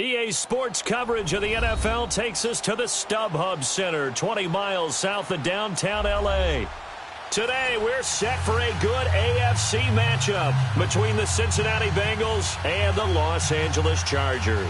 EA Sports coverage of the NFL takes us to the StubHub Center, 20 miles south of downtown L.A. Today, we're set for a good AFC matchup between the Cincinnati Bengals and the Los Angeles Chargers.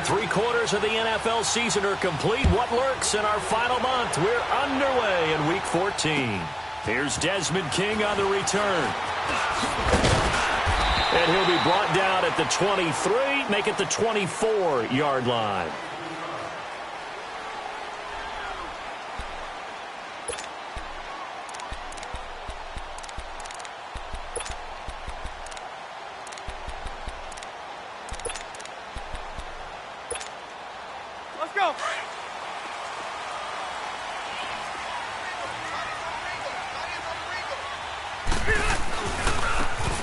Three-quarters of the NFL season are complete. What lurks in our final month? We're underway in Week 14. Here's Desmond King on the return. And he'll be brought down at the 23, make it the 24-yard line.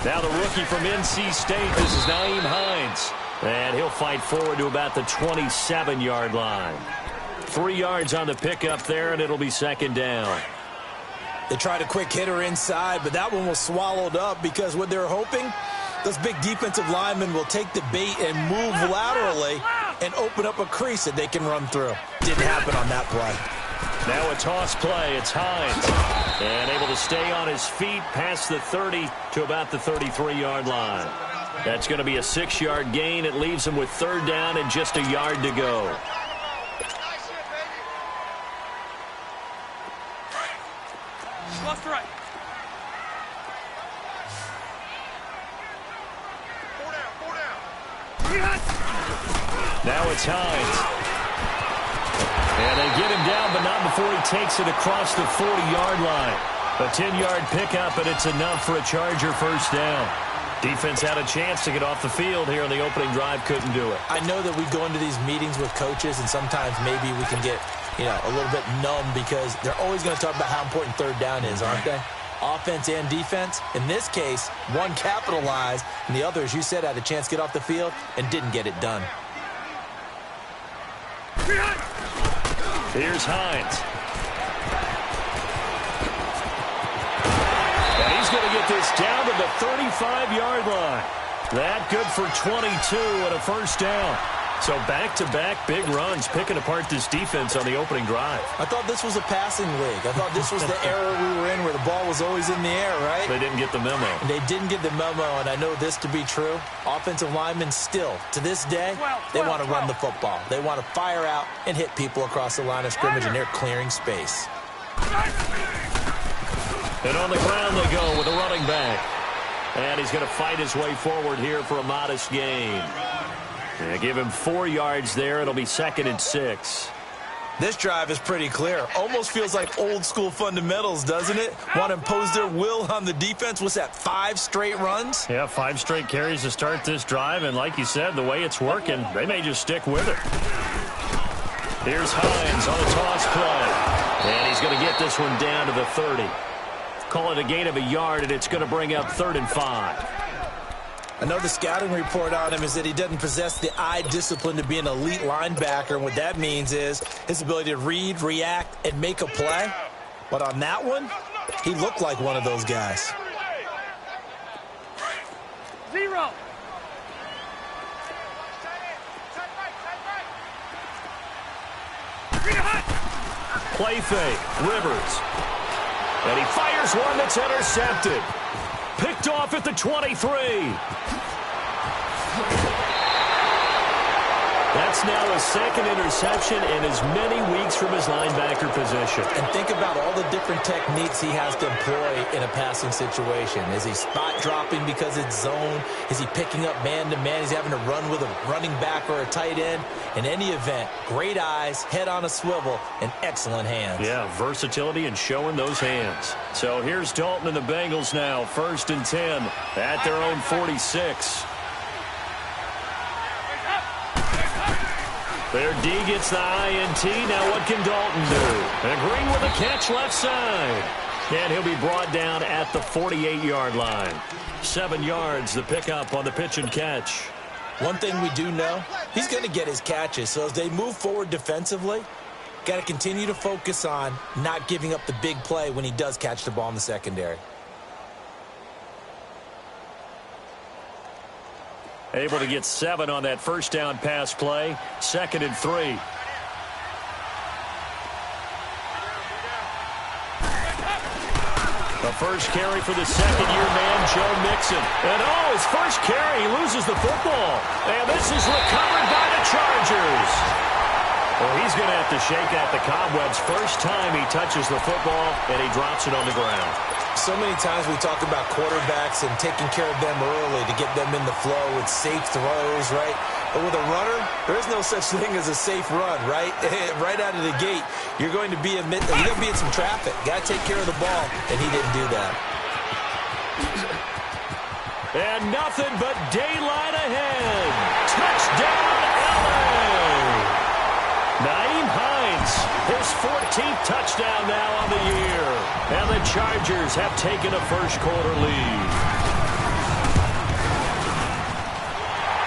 Now the rookie from NC State, this is Nyheim Hines. And he'll fight forward to about the 27-yard line. 3 yards on the pickup there, and it'll be second down. They tried a quick hitter inside, but that one was swallowed up because what they're hoping, those big defensive linemen will take the bait and move laterally and open up a crease that they can run through. Didn't happen on that play. Now a toss play. It's Hines. And able to stay on his feet past the 30 to about the 33-yard line. That's going to be a 6-yard gain. It leaves him with third down and just a yard to go. Left to right. Four down. Now it's Hines. And they get him down, but not before he takes it across the 40-yard line. A 10-yard pickup, and it's enough for a Charger first down. Defense had a chance to get off the field here on the opening drive, couldn't do it. I know that we go into these meetings with coaches, and sometimes maybe we can get, a little bit numb because they're always going to talk about how important third down is, aren't they? Offense and defense. In this case, one capitalized, and the other, as you said, had a chance to get off the field and didn't get it done. Here's Hines. And he's going to get this down to the 35-yard line. That good for 22 and a first down. So back-to-back big runs, picking apart this defense on the opening drive. I thought this was a passing league. I thought this was the era we were in where the ball was always in the air, right? They didn't get the memo. They didn't get the memo, and I know this to be true. Offensive linemen still, to this day, they want to run the football. They want to fire out and hit people across the line of scrimmage, and they're clearing space. And on the ground they go with a running back. And he's going to fight his way forward here for a modest gain. Yeah, give him 4 yards there. It'll be 2nd and 6. This drive is pretty clear. Almost feels like old school fundamentals, doesn't it? Want to impose their will on the defense. What's that, 5 straight runs? Yeah, 5 straight carries to start this drive. And like you said, the way it's working, they may just stick with it. Here's Hines on a toss play. And he's going to get this one down to the 30. Call it a gain of a yard, and it's going to bring up 3rd and 5. I know the scouting report on him is that he doesn't possess the eye discipline to be an elite linebacker. And what that means is his ability to read, react, and make a play. But on that one, he looked like one of those guys. 0. Play fake, Rivers. And he fires one that's intercepted. Picked off at the 23. That's now his 2nd interception in as many weeks from his linebacker position. And think about all the different techniques he has to employ in a passing situation. Is he spot dropping because it's zone? Is he picking up man-to-man? Is he having to run with a running back or a tight end? In any event, great eyes, head on a swivel, and excellent hands. Yeah, versatility and showing those hands. So here's Dalton and the Bengals now, 1st and 10 at their own 46. Their D gets the INT. Now what can Dalton do? And Green with a catch left side. And he'll be brought down at the 48-yard line. 7 yards, the pickup on the pitch and catch. One thing we do know, he's going to get his catches. So as they move forward defensively, got to continue to focus on not giving up the big play when he does catch the ball in the secondary. Able to get 7 on that first down pass play. 2nd and 3. The first carry for the second-year man, Joe Mixon. And his first carry, he loses the football. And this is recovered by the Chargers. Well, he's going to have to shake out the cobwebs first time he touches the football, and he drops it on the ground. So many times we talk about quarterbacks and taking care of them early to get them in the flow with safe throws, right? But with a runner, there is no such thing as a safe run, right? Right out of the gate, you're going to be in some traffic. Got to take care of the ball, and he didn't do that. And nothing but daylight ahead. Touchdown, LA! Nyheim Hines, his 14th touchdown now on the year. And the Chargers have taken a first-quarter lead.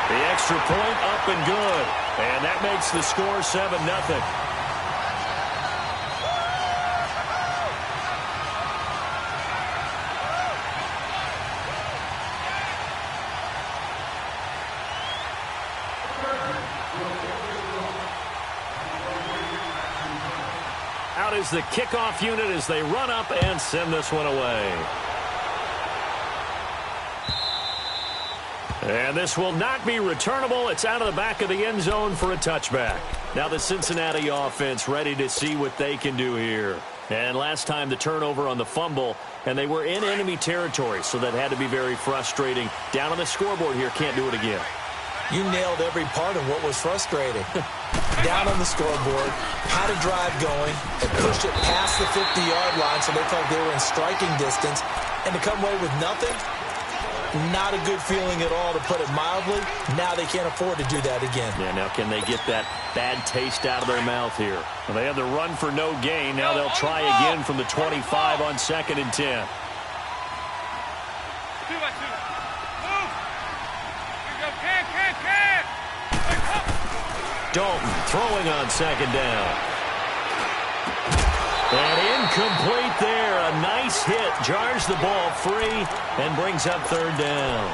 The extra point up and good. And that makes the score 7-0. Out is the kickoff unit as they run up and send this one away. And this will not be returnable. It's out of the back of the end zone for a touchback. Now the Cincinnati offense ready to see what they can do here. And last time the turnover on the fumble, and they were in enemy territory, so that had to be very frustrating. Down on the scoreboard here, can't do it again. You nailed every part of what was frustrating. Down on the scoreboard, had a drive going, and pushed it past the 50-yard line so they felt they were in striking distance. And to come away with nothing, not a good feeling at all, to put it mildly. Now they can't afford to do that again. Yeah, now can they get that bad taste out of their mouth here? Well, they had the run for no gain. Now they'll try again from the 25 on 2nd and 10. 2 by 2. Move. Here you go. Can. Dalton throwing on 2nd down. And incomplete there. A nice hit. Jars the ball free and brings up 3rd down.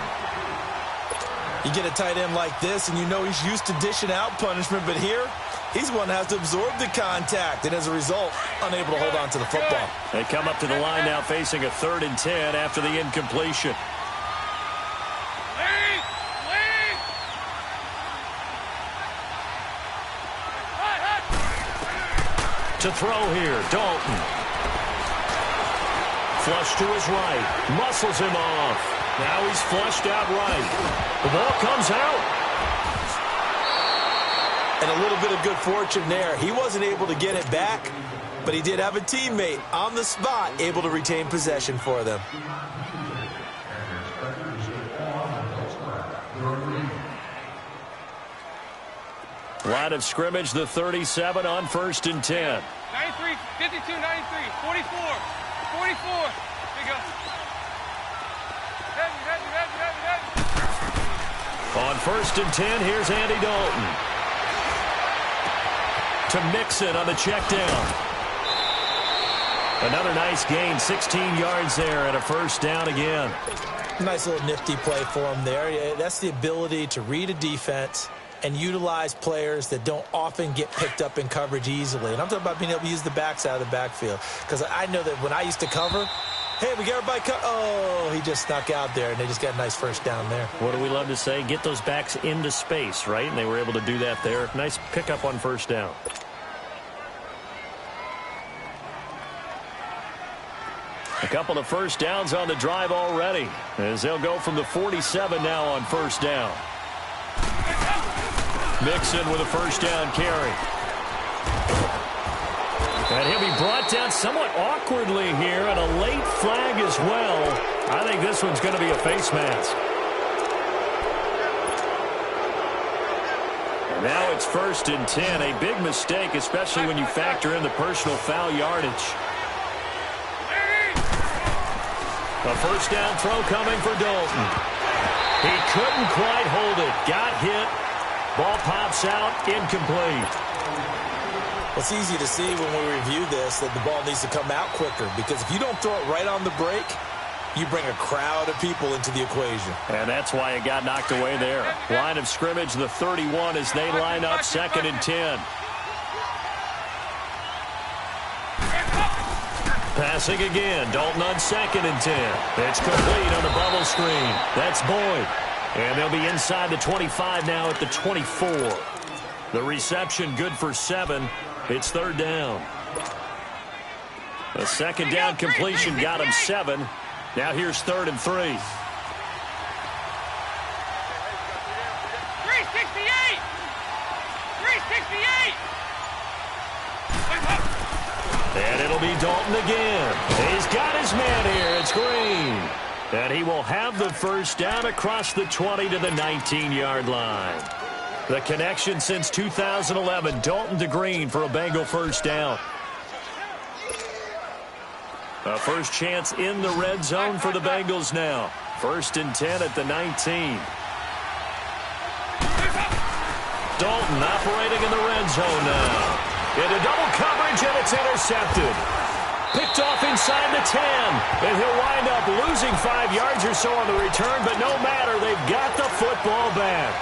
You get a tight end like this, and you know he's used to dishing out punishment, but here, he's one that has to absorb the contact, and as a result, unable to hold on to the football. They come up to the line now facing a 3rd and 10 after the incompletion. To throw here, Dalton. Flush to his right. Muscles him off. Now he's flushed out right. The ball comes out. And a little bit of good fortune there. He wasn't able to get it back, but he did have a teammate on the spot able to retain possession for them. Line of scrimmage, the 37 on 1st and 10. 93, 52, 93, 44, 44. Here you go. Heavy. On 1st and 10, here's Andy Dalton. To Mixon on the check down. Another nice gain, 16 yards there and a 1st down again. Nice little nifty play for him there. That's the ability to read a defense and utilize players that don't often get picked up in coverage easily. And I'm talking about being able to use the backs out of the backfield. Because I know that when I used to cover, hey, we got everybody oh, he just snuck out there, and they just got a nice 1st down there. What do we love to say? Get those backs into space, right? And they were able to do that there. Nice pickup on 1st down. A couple of 1st downs on the drive already, as they'll go from the 47 now on 1st down. Mixon with a 1st down carry. And he'll be brought down somewhat awkwardly here, and a late flag as well. I think this one's going to be a face mask. And now it's 1st and 10. A big mistake, especially when you factor in the personal foul yardage. A first down throw coming for Dalton. He couldn't quite hold it. Got hit. Ball pops out, incomplete. It's easy to see when we review this that the ball needs to come out quicker, because if you don't throw it right on the break, you bring a crowd of people into the equation. And that's why it got knocked away there. Line of scrimmage, the 31, as they line up 2nd and 10. Passing again. Dalton on 2nd and 10. It's complete on the bubble screen. That's Boyd. And they'll be inside the 25 now at the 24. The reception good for 7. It's 3rd down. The 2nd down completion got him 7. Now here's 3rd and 3. 368. And it'll be Dalton again. He's got his man here. It's Green. And he will have the first down across the 20 to the 19-yard line. The connection since 2011, Dalton to Green for a Bengal first down. A first chance in the red zone for the Bengals now. 1st and 10 at the 19. Dalton operating in the red zone now. Into double coverage, and it's intercepted. Picked off inside the 10. And he'll wind up losing 5 yards or so on the return, but no matter, they've got the football back.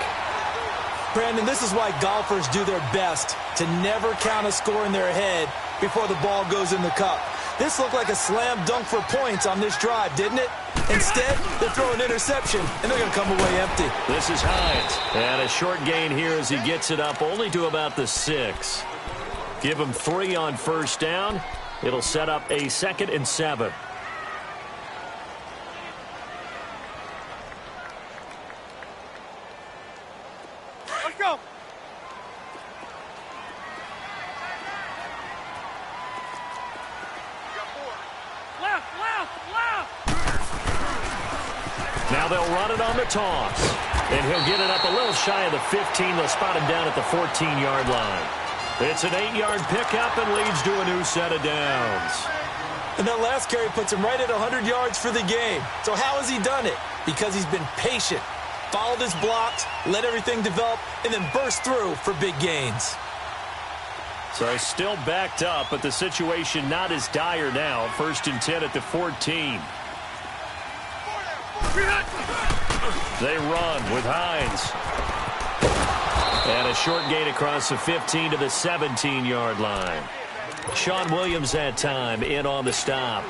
Brandon, this is why golfers do their best to never count a score in their head before the ball goes in the cup. This looked like a slam dunk for points on this drive, didn't it? Instead, they throw an interception, and they're going to come away empty. This is Hines. And a short gain here as he gets it up only to about the 6. Give him 3 on first down. It'll set up a 2nd and 7. Let's go. Left. Now they'll run it on the toss. And he'll get it up a little shy of the 15. They'll spot him down at the 14-yard line. It's an 8-yard pickup and leads to a new set of downs. And that last carry puts him right at 100 yards for the game. So how has he done it? Because he's been patient, followed his blocks, let everything develop, and then burst through for big gains. So still backed up, but the situation not as dire now. 1st and 10 at the 14. They run with Hines. And a short gain across the 15 to the 17-yard line. Sean Williams that time in on the stop.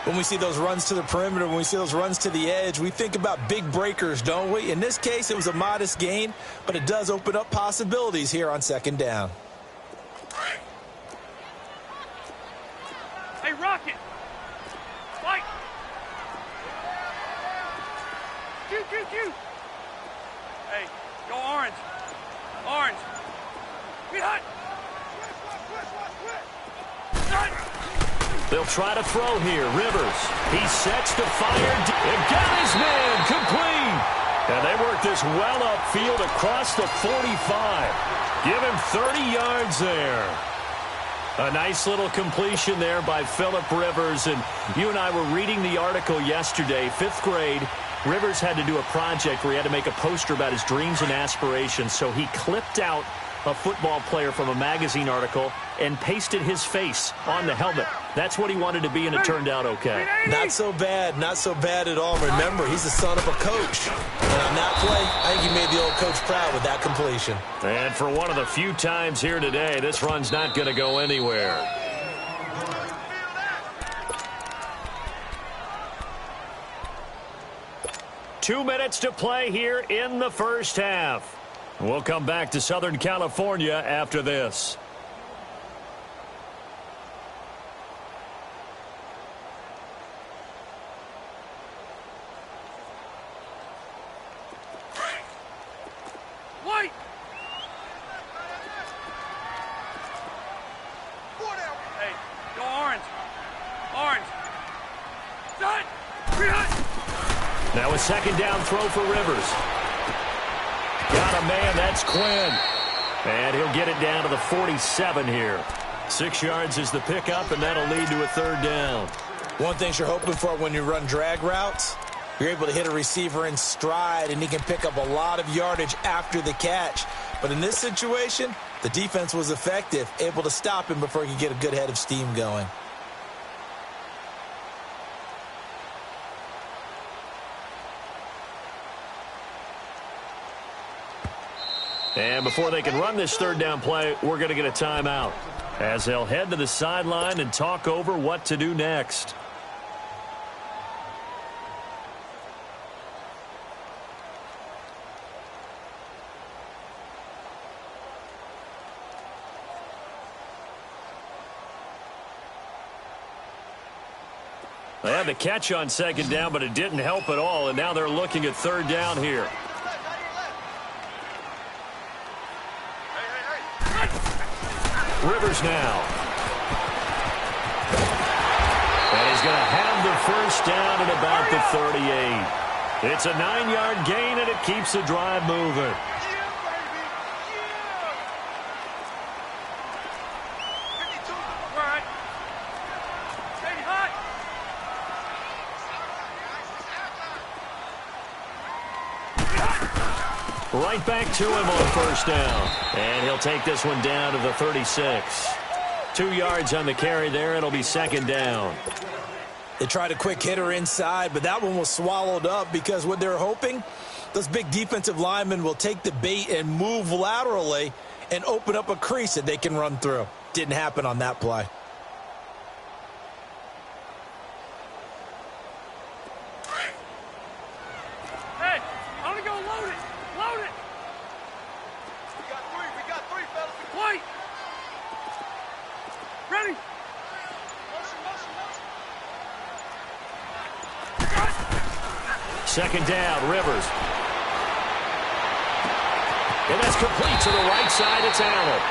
When we see those runs to the perimeter, when we see those runs to the edge, we think about big breakers, don't we? In this case, it was a modest gain, but it does open up possibilities here on 2nd down. Hey, Rocket. Fight. Shoot. Hey, go orange. Orange. Get hot. They'll try to throw here. Rivers. He sets to fire. And got his man complete. And they work this well upfield across the 45. Give him 30 yards there. A nice little completion there by Phillip Rivers. And you and I were reading the article yesterday, 5th grade. Rivers had to do a project where he had to make a poster about his dreams and aspirations. So he clipped out a football player from a magazine article and pasted his face on the helmet. That's what he wanted to be, and it turned out okay. Not so bad at all. Remember, he's the son of a coach. And on that play, I think he made the old coach proud with that completion. And for one of the few times here today, this run's not going to go anywhere. Two minutes to play here in the first half. We'll come back to Southern California after this. White. Hey, go orange. Orange. Done. Now a 2nd down throw for Rivers. Got a man, that's Quinn. And he'll get it down to the 47 here. 6 yards is the pickup, and that'll lead to a 3rd down. One thing you're hoping for when you run drag routes, you're able to hit a receiver in stride, and he can pick up a lot of yardage after the catch. But in this situation, the defense was effective, able to stop him before he could get a good head of steam going. And before they can run this third down play, we're going to get a timeout as they'll head to the sideline and talk over what to do next. They had the catch on second down, but it didn't help at all, and now they're looking at third down here. Rivers now. And he's going to have the first down at about the 38. It's a 9-yard gain, and it keeps the drive moving. Right back to him on first down. And he'll take this one down to the 36. 2 yards on the carry there. It'll be second down. They tried a quick hitter inside, but that one was swallowed up because what they're hoping, those big defensive linemen will take the bait and move laterally and open up a crease that they can run through. Didn't happen on that play. Second down, Rivers. And that's complete to the right side. It's Allen.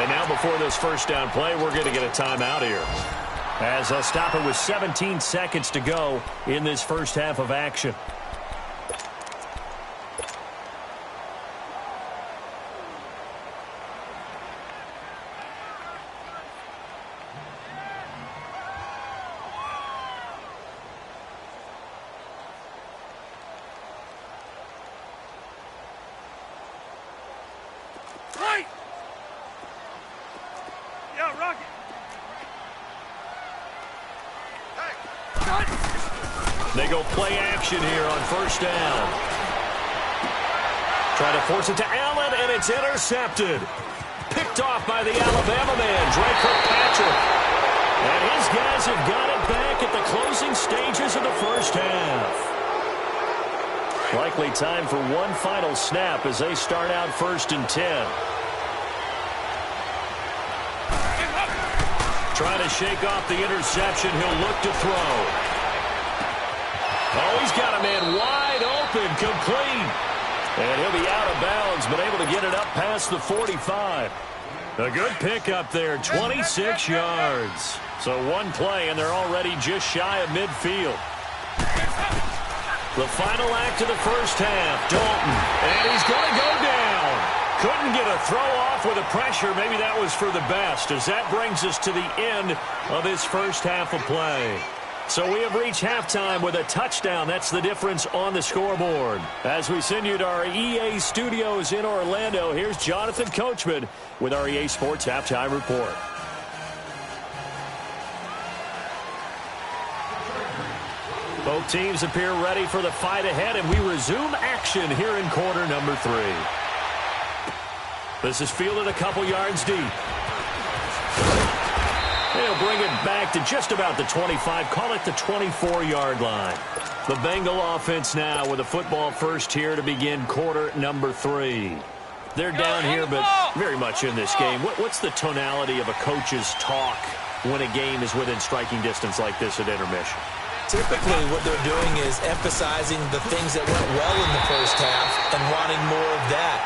And now before this first down play, we're going to get a timeout here, as they'll stop it with 17 seconds to go in this first half of action. They go play action here on first down. Try to force it to Allen, and it's intercepted. Picked off by the Alabama man, Drake Kirkpatrick. And his guys have got it back at the closing stages of the first half. Likely time for one final snap as they start out 1st and 10. Trying to shake off the interception. He'll look to throw. Oh, he's got a man wide open, complete. And he'll be out of bounds, but able to get it up past the 45. A good pickup there, 26 yards. So one play, and they're already just shy of midfield. The final act of the first half, Dalton. And he's going to go down. Couldn't get a throw off with the pressure. Maybe that was for the best, as that brings us to the end of this first half of play. So we have reached halftime with a touchdown. That's the difference on the scoreboard. As we send you to our EA studios in Orlando, here's Jonathan Coachman with our EA Sports Halftime Report. Both teams appear ready for the fight ahead, and we resume action here in quarter number 3. This is fielded a couple yards deep. They'll bring it back to just about the 25, call it the 24-yard line. The Bengal offense now with a football first here to begin quarter number 3. They're down here, but very much in this game. What's the tonality of a coach's talk when a game is within striking distance like this at intermission? Typically, what they're doing is emphasizing the things that went well in the first half and wanting more of that.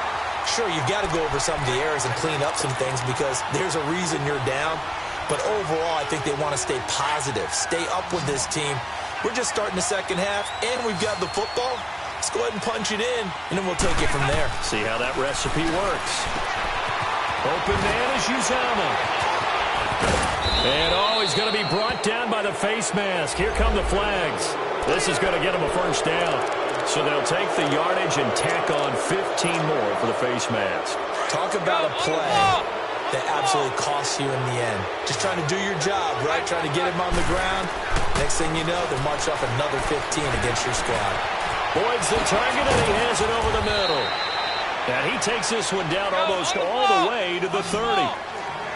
Sure, you've got to go over some of the errors and clean up some things because there's a reason you're down. But overall, I think they want to stay positive, stay up with this team. We're just starting the second half, and we've got the football. Let's go ahead and punch it in, and then we'll take it from there. See how that recipe works. Open man is Uzama. And oh, he's going to be brought down by the face mask. Here come the flags. This is going to get him a first down. So they'll take the yardage and tack on 15 more for the face mask. Talk about a play that absolutely costs you in the end. Just trying to do your job, right? Trying to get him on the ground. Next thing you know, they march off another 15 against your squad. Boyd's the target, and he has it over the middle. And he takes this one down almost all the way to the 30.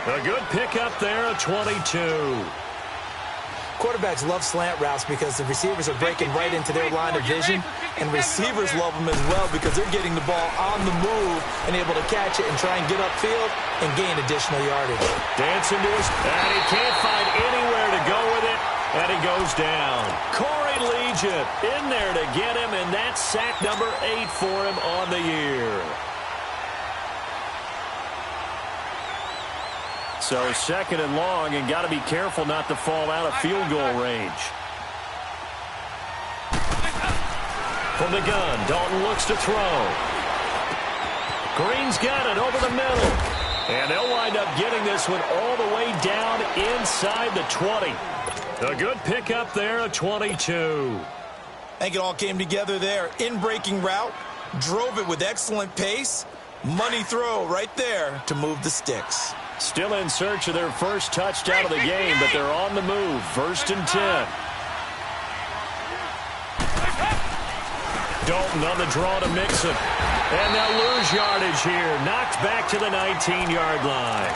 A good pickup there, a 22. Quarterbacks love slant routes because the receivers are breaking right into their line of vision, and receivers love them as well because they're getting the ball on the move and able to catch it and try and get upfield and gain additional yardage. Dancing to his, and he can't find anywhere to go with it, and he goes down. Corey Legion in there to get him, and that's sack number 8 for him on the year. So second and long, and got to be careful not to fall out of field goal range. From the gun, Dalton looks to throw. Green's got it over the middle. And they'll wind up getting this one all the way down inside the 20. A good pickup there, a 22. I think it all came together there. In-breaking route, drove it with excellent pace. Money throw right there to move the sticks. Still in search of their first touchdown of the game, but they're on the move. 1st and 10. Dalton on the draw to Mixon. And they'll lose yardage here. Knocked back to the 19-yard line.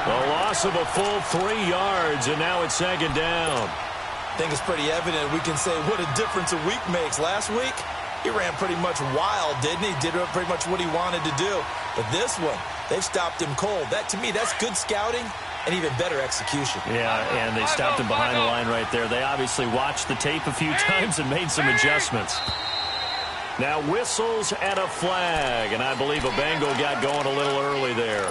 The loss of a full 3 yards, and now it's 2nd down. I think it's pretty evident. We can say what a difference a week makes. Last week, he ran pretty much wild, didn't he? Did pretty much what he wanted to do. But this one, they've stopped him cold. That, to me, that's good scouting and even better execution. Yeah, and they stopped him behind the line right there. They obviously watched the tape a few times and made some adjustments. Now whistles and a flag, and I believe a Bengal got going a little early there.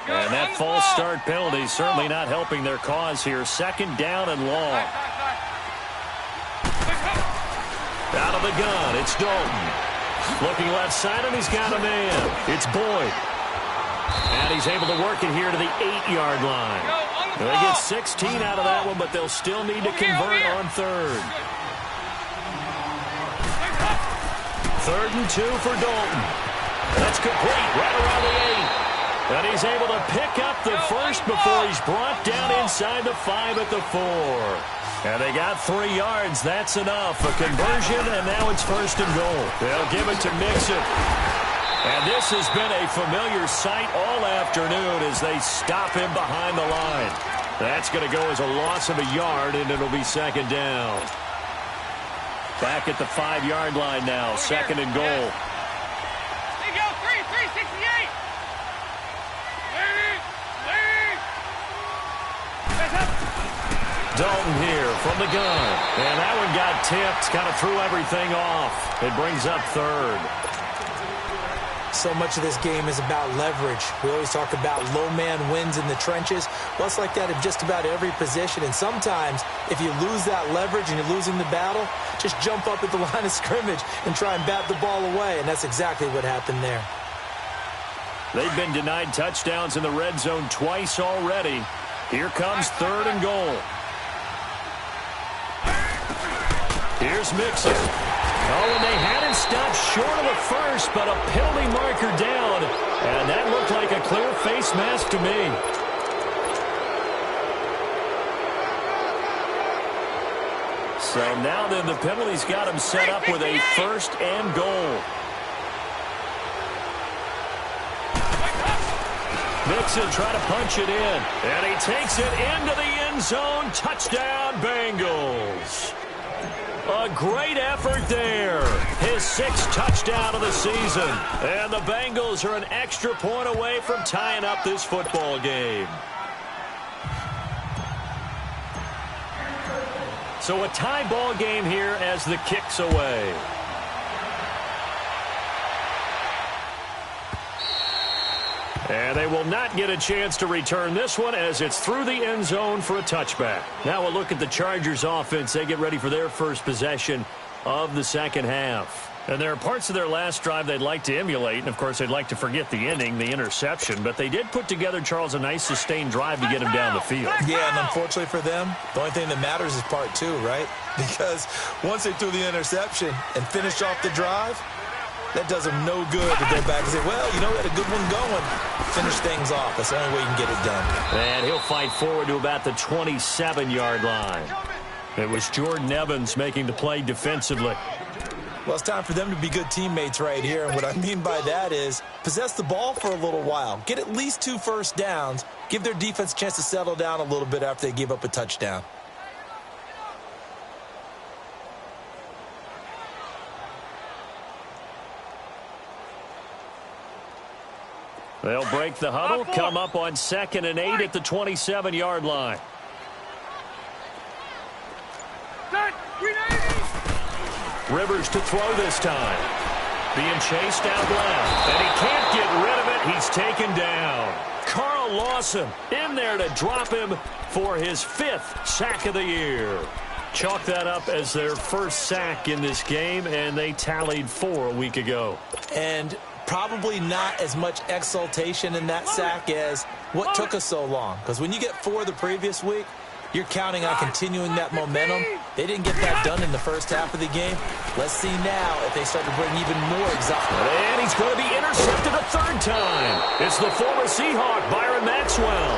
And that false start penalty certainly not helping their cause here. 2nd down and long. Out of the gun, it's Dalton. Looking left side, and he's got a man. It's Boyd. And he's able to work it here to the 8-yard line. They get 16 out of that one, but they'll still need to convert on 3rd. 3rd and 2 for Dalton. That's complete right around the 8. And he's able to pick up the first before he's brought down inside the 5 at the 4. And they got 3 yards. That's enough. A conversion, and now it's 1st and goal. They'll give it to Mixon. And this has been a familiar sight all afternoon as they stop him behind the line. That's going to go as a loss of a yard, and it'll be 2nd down. Back at the 5-yard line now. 2nd and goal. There you go, 368. Dalton here from the gun. And that one got tipped, kind of threw everything off. It brings up 3rd. So much of this game is about leverage. We always talk about low man wins in the trenches. Well, it's like that at just about every position. And sometimes, if you lose that leverage and you're losing the battle, just jump up at the line of scrimmage and try and bat the ball away. And that's exactly what happened there. They've been denied touchdowns in the red zone twice already. Here comes 3rd and goal. Here's Mixon. Oh, and they had him stopped short of the first, but a penalty marker down. And that looked like a clear face mask to me. So now then the penalty's got him set up with a 1st and goal. Mixon trying to punch it in. And he takes it into the end zone. Touchdown, Bengals. A great effort there. His 6th touchdown of the season. And the Bengals are an extra point away from tying up this football game. So a tie ball game here as the kick's away. And they will not get a chance to return this one as it's through the end zone for a touchback. Now a look at the Chargers offense. They get ready for their first possession of the second half. And there are parts of their last drive they'd like to emulate. And, of course, they'd like to forget the ending, the interception. But they did put together, Charles, a nice sustained drive to get him down the field. Yeah, and unfortunately for them, the only thing that matters is part two, right? Because once they threw the interception and finished off the drive, that does them no good to go back and say, well, you know, we had a good one going. Finish things off. That's the only way you can get it done. And he'll fight forward to about the 27-yard line. It was Jordan Evans making the play defensively. Well, it's time for them to be good teammates right here. And what I mean by that is possess the ball for a little while. Get at least 2 first downs. Give their defense a chance to settle down a little bit after they give up a touchdown. They'll break the huddle, come up on 2nd and 8 at the 27-yard line. Rivers to throw this time. Being chased out left. And he can't get rid of it. He's taken down. Carl Lawson in there to drop him for his 5th sack of the year. Chalk that up as their first sack in this game, and they tallied 4 a week ago. And probably not as much exultation in that sack as what took us so long. Because when you get 4 the previous week, you're counting on continuing that momentum. They didn't get that done in the first half of the game. Let's see now if they start to bring even more excitement. And he's going to be intercepted a 3rd time. It's the former Seahawk, Byron Maxwell.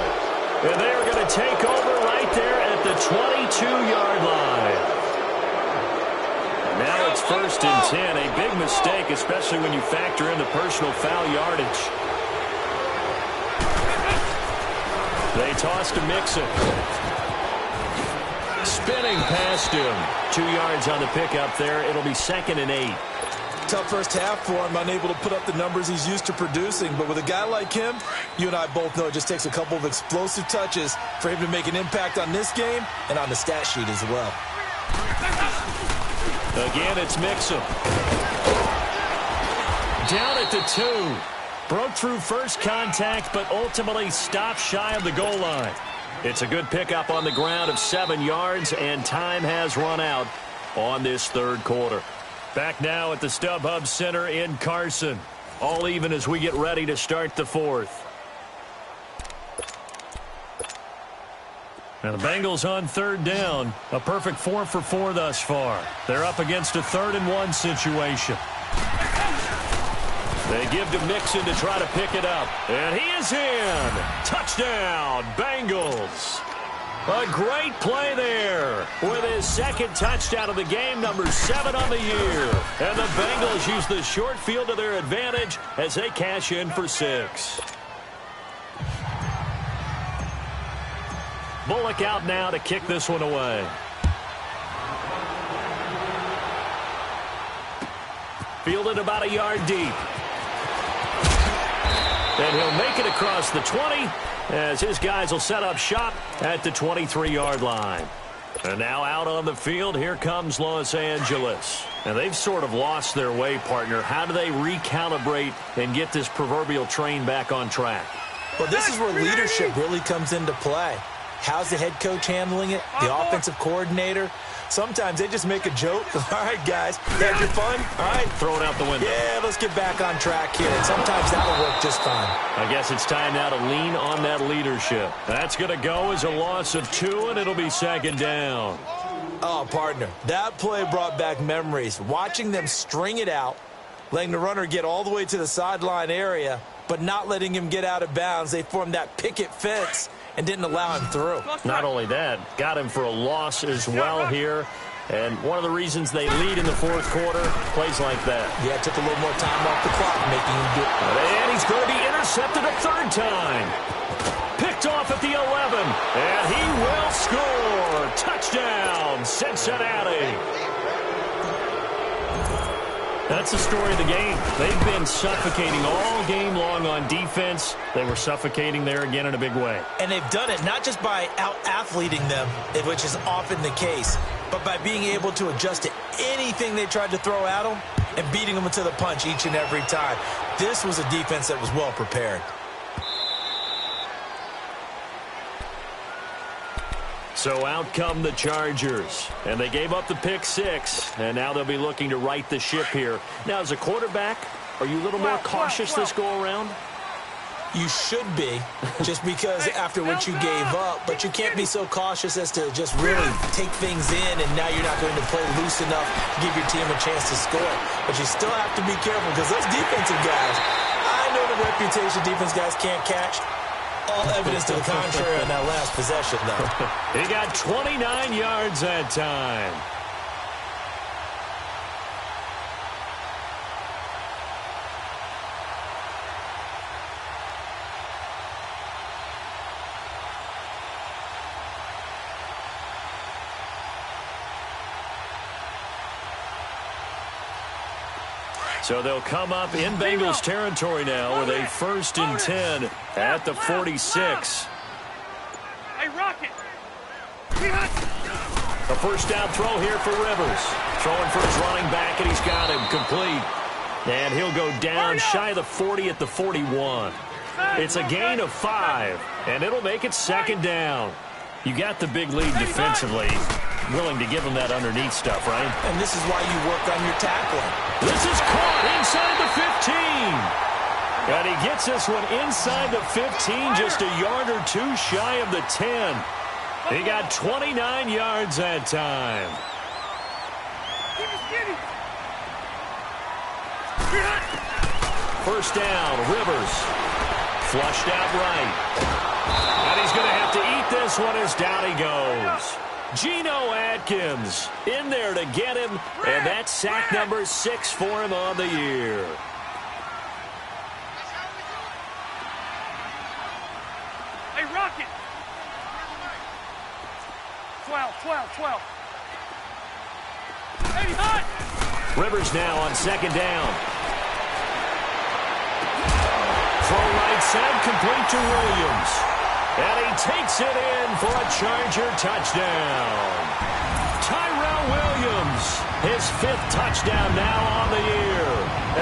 And they are going to take over right there at the 22-yard line. Now it's 1st and 10. A big mistake, especially when you factor in the personal foul yardage. They toss to Mixon. Spinning past him. 2 yards on the pickup there. It'll be 2nd and 8. Tough first half for him, unable to put up the numbers he's used to producing. But with a guy like him, you and I both know it just takes a couple of explosive touches for him to make an impact on this game and on the stat sheet as well. Again, it's Mixon. Down at the 2. Broke through first contact, but ultimately stopped shy of the goal line. It's a good pickup on the ground of 7 yards, and time has run out on this 3rd quarter. Back now at the StubHub Center in Carson. All even as we get ready to start the 4th. And the Bengals on 3rd down. A perfect 4 for 4 thus far. They're up against a 3rd and 1 situation. They give to Mixon to try to pick it up. And he is in. Touchdown, Bengals. A great play there with his 2nd touchdown of the game, number 7 on the year. And the Bengals use the short field to their advantage as they cash in for 6. Bullock out now to kick this one away. Fielded about a yard deep. And he'll make it across the 20 as his guys will set up shop at the 23-yard line. And now out on the field, here comes Los Angeles. And they've sort of lost their way, partner. How do they recalibrate and get this proverbial train back on track? Well, this is where leadership really comes into play. How's the head coach handling it? The offensive coordinator? Sometimes they just make a joke. All right, guys, had your fun? All right. Throw it out the window. Yeah, let's get back on track here. And sometimes that'll work just fine. I guess it's time now to lean on that leadership. That's going to go as a loss of 2, and it'll be 2nd down. Oh, partner, that play brought back memories. Watching them string it out, letting the runner get all the way to the sideline area, but not letting him get out of bounds. They formed that picket fence and didn't allow him through. Not only that, got him for a loss as well here. And one of the reasons they lead in the 4th quarter, plays like that. Yeah, it took a little more time off the clock, making him do it. And he's going to be intercepted a 3rd time. Picked off at the 11. And he will score. Touchdown, Cincinnati. That's the story of the game. They've been suffocating all game long on defense. They were suffocating there again in a big way. And they've done it not just by out-athleting them, which is often the case, but by being able to adjust to anything they tried to throw at them and beating them to the punch each and every time. This was a defense that was well prepared. So out come the Chargers, and they gave up the pick 6, and now they'll be looking to right the ship here. Now, as a quarterback, are you a little more cautious this go-around? You should be, just because after what you gave up, but you can't be so cautious as to just really take things in, and now you're not going to play loose enough to give your team a chance to score. But you still have to be careful, because those defensive guys, I know the reputation defense guys can't catch. All evidence to the contrary on that last possession, though. He got 29 yards that time. So they'll come up in Bengals territory now with a 1st and 10 at the 46. Hey, Rocket! A first down throw here for Rivers. Throwing for his running back, and he's got him complete. And he'll go down shy of the 40 at the 41. It's a gain of 5, and it'll make it 2nd down. You got the big lead defensively. Willing to give him that underneath stuff, right? And this is why you work on your tackling. This is caught inside the 15. And he gets this one inside the 15, just a yard or 2 shy of the 10. He got 29 yards that time. First down, Rivers. Flushed out right. And he's going to have to eat this one as down he goes. Geno Atkins in there to get him, and that's sack number 6 for him on the year. Hey, Rocket! 12. Hey, hot! Rivers now on 2nd down. Throw right side, complete to Williams. And he takes it in for a Charger touchdown. Tyrell Williams, his 5th touchdown now on the year.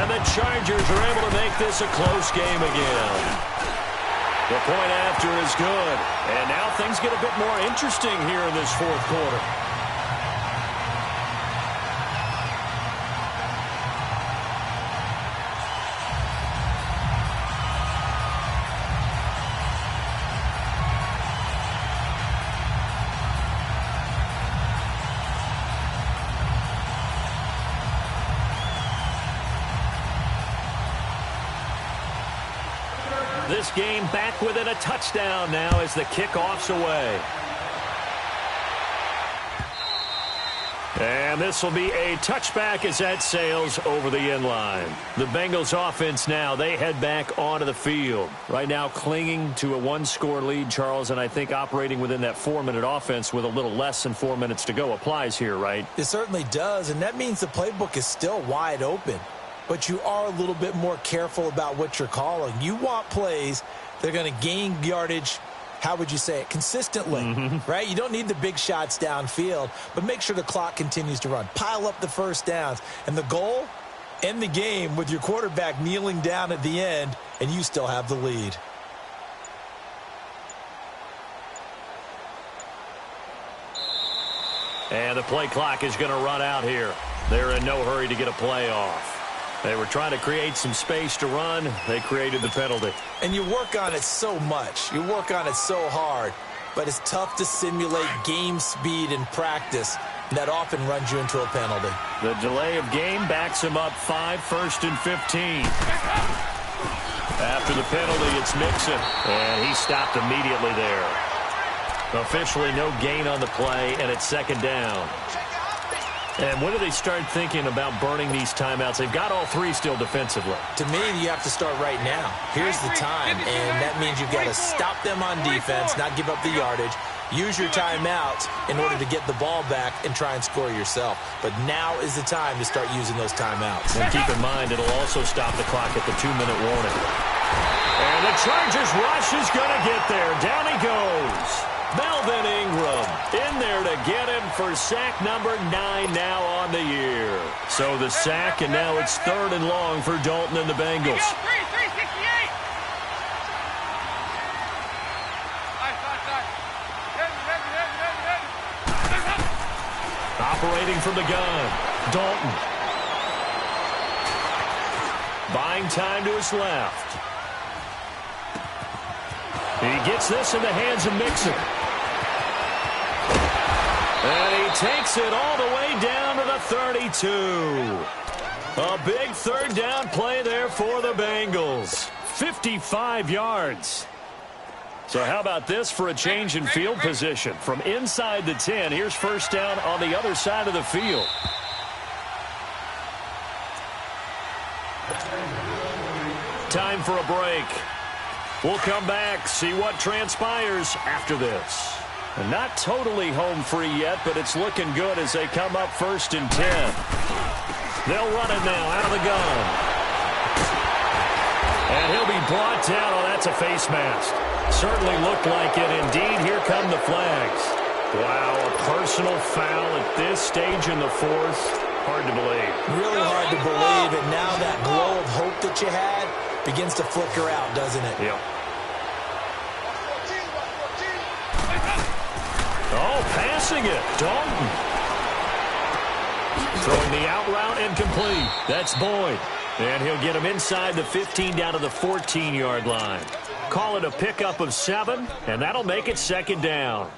And the Chargers are able to make this a close game again. The point after is good. And now things get a bit more interesting here in this 4th quarter. This game back within a touchdown now as the kickoff's away. And this will be a touchback as that sails over the end line. The Bengals offense now, they head back onto the field. Right now clinging to a 1-score lead, Charles, and I think operating within that 4-minute offense with a little less than 4 minutes to go applies here, right? It certainly does, and that means the playbook is still wide open. But you are a little bit more careful about what you're calling. You want plays that are going to gain yardage, how would you say it, consistently, right? You don't need the big shots downfield, but make sure the clock continues to run. Pile up the first downs. And the goal, end the game with your quarterback kneeling down at the end, and you still have the lead. And the play clock is going to run out here. They're in no hurry to get a play off. They were trying to create some space to run. They created the penalty. And you work on it so much. You work on it so hard. But it's tough to simulate game speed in practice. That often runs you into a penalty. The delay of game backs him up 5, 1st and 15. After the penalty, it's Mixon. And he stopped immediately there. Officially no gain on the play, and it's 2nd down. And when do they start thinking about burning these timeouts? They've got all 3 still defensively. To me, you have to start right now. Here's the time, and that means you've got to stop them on defense, not give up the yardage. Use your timeouts in order to get the ball back and try and score yourself. But now is the time to start using those timeouts. And keep in mind, it'll also stop the clock at the 2-minute warning. And the Chargers rush is going to get there. Down he goes. Melvin Ingram in there to get him for sack number 9 now on the year. So the sack, and now it's 3rd and long for Dalton and the Bengals. 368. Heavy. Operating from the gun, Dalton. Buying time to his left. He gets this in the hands of Mixon. And he takes it all the way down to the 32. A big third down play there for the Bengals. 55 yards. So how about this for a change in field position? From inside the 10, here's first down on the other side of the field. Time for a break. We'll come back, see what transpires after this. And not totally home free yet, but it's looking good as they come up 1st and 10. They'll run it now out of the gun. And he'll be brought down. Oh, that's a face mask. Certainly looked like it. Indeed, here come the flags. Wow, a personal foul at this stage in the 4th. Hard to believe. Really hard to believe, and now that glow of hope that you had begins to flicker out, doesn't it? Yep. Oh, passing it. Dalton. Throwing the out route incomplete. That's Boyd. And he'll get him inside the 15 down to the 14-yard line. Call it a pickup of 7, and that'll make it 2nd down.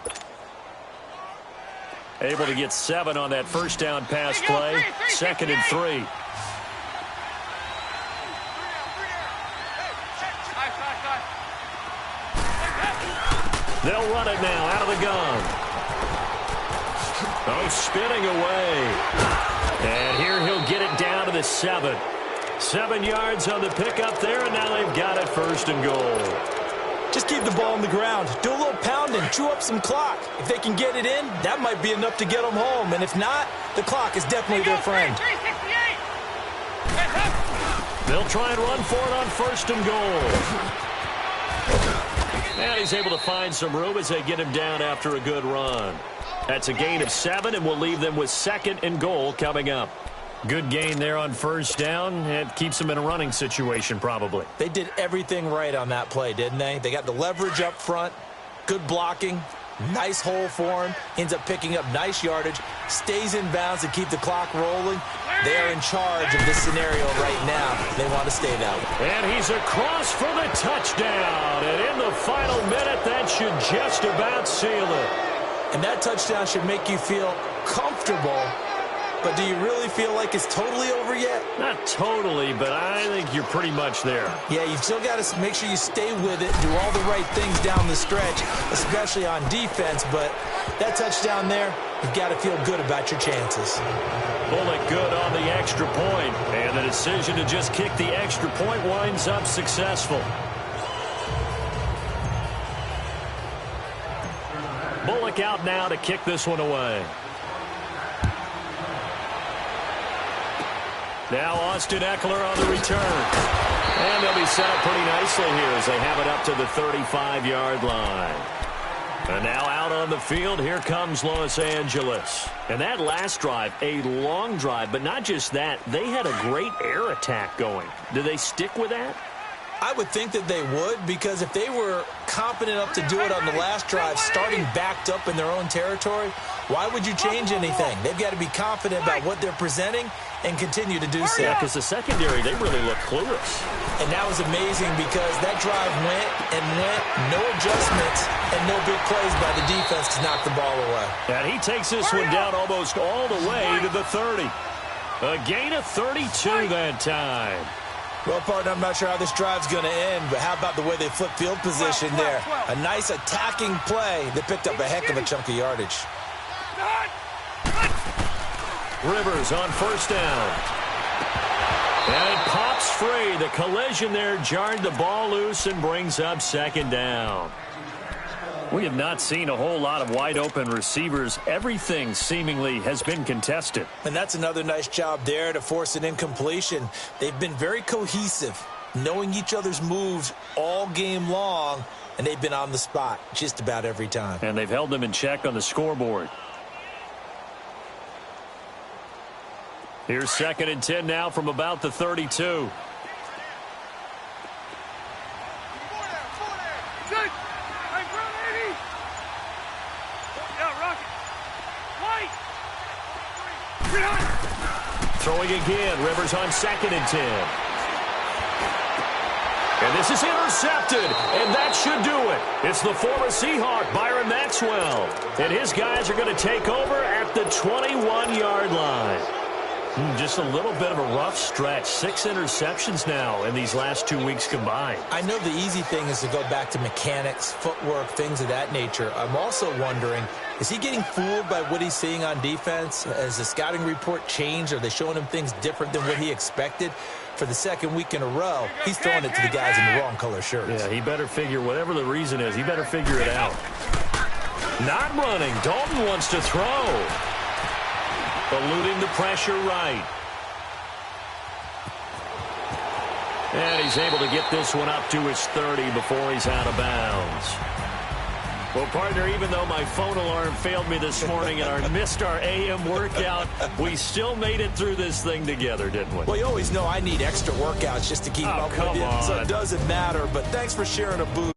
Able to get 7 on that first down pass play. 2nd and 3. They'll run it now out of the gun. Oh, spinning away. And here he'll get it down to the 7. 7 yards on the pickup there, and now they've got it 1st and goal. Just keep the ball on the ground. Do a little pounding. Chew up some clock. If they can get it in, that might be enough to get them home. And if not, the clock is definitely their friend. They'll try and run for it on 1st and goal. And he's able to find some room as they get him down after a good run. That's a gain of 7, and we'll leave them with 2nd and goal coming up. Good gain there on first down. It keeps them in a running situation, probably. They did everything right on that play, didn't they? They got the leverage up front, good blocking, nice hole for him, ends up picking up nice yardage, stays in bounds to keep the clock rolling. They are in charge of this scenario right now. They want to stay that way. And he's across for the touchdown. And in the final minute, that should just about seal it. And that touchdown should make you feel comfortable. But do you really feel like it's totally over yet? Not totally, but I think you're pretty much there. Yeah, you've still got to make sure you stay with it, do all the right things down the stretch, especially on defense. But that touchdown there, you've got to feel good about your chances. Bullock good on the extra point, and the decision to just kick the extra point winds up successful. Bullock out now to kick this one away. Now Austin Eckler on the return. And they'll be set up pretty nicely here as they have it up to the 35-yard line. And now out on the field, here comes Los Angeles. And that last drive, a long drive, but not just that. They had a great air attack going. Do they stick with that? I would think that they would, because if they were competent enough to do it on the last drive, starting backed up in their own territory, why would you change anything? They've got to be confident about what they're presenting and continue to do so. Yeah, because the secondary, they really look clueless. And that was amazing because that drive went and went, no adjustments and no big plays by the defense to knock the ball away. And he takes this one down almost all the way to the 30. A gain of 32 that time. Well, partner, I'm not sure how this drive's going to end, but how about the way they flip field position there? A nice attacking play that picked up a heck of a chunk of yardage. Rivers on first down. And it pops free. The collision there jarred the ball loose and brings up second down. We have not seen a whole lot of wide-open receivers. Everything seemingly has been contested. And that's another nice job there to force an incompletion. They've been very cohesive, knowing each other's moves all game long, and they've been on the spot just about every time. And they've held them in check on the scoreboard. Here's 2nd and 10 now from about the 32. throwing again. Rivers on 2nd and 10. And this is intercepted, and that should do it. It's the former Seahawk, Byron Maxwell. And his guys are going to take over at the 21-yard line. Just a little bit of a rough stretch. 6 interceptions now in these last 2 weeks combined. I know the easy thing is to go back to mechanics, footwork, things of that nature. I'm also wondering, is he getting fooled by what he's seeing on defense? Has the scouting report changed? Are they showing him things different than what he expected? For the second week in a row, he's throwing it to the guys in the wrong color shirts. Yeah, he better figure, whatever the reason is, he better figure it out. Not running. Dalton wants to throw. Eluding the pressure right. And he's able to get this one up to his 30 before he's out of bounds. Well, partner, even though my phone alarm failed me this morning and missed our AM workout, we still made it through this thing together, didn't we? Well, you always know I need extra workouts just to keep up with you, so it doesn't matter. But thanks for sharing a boost.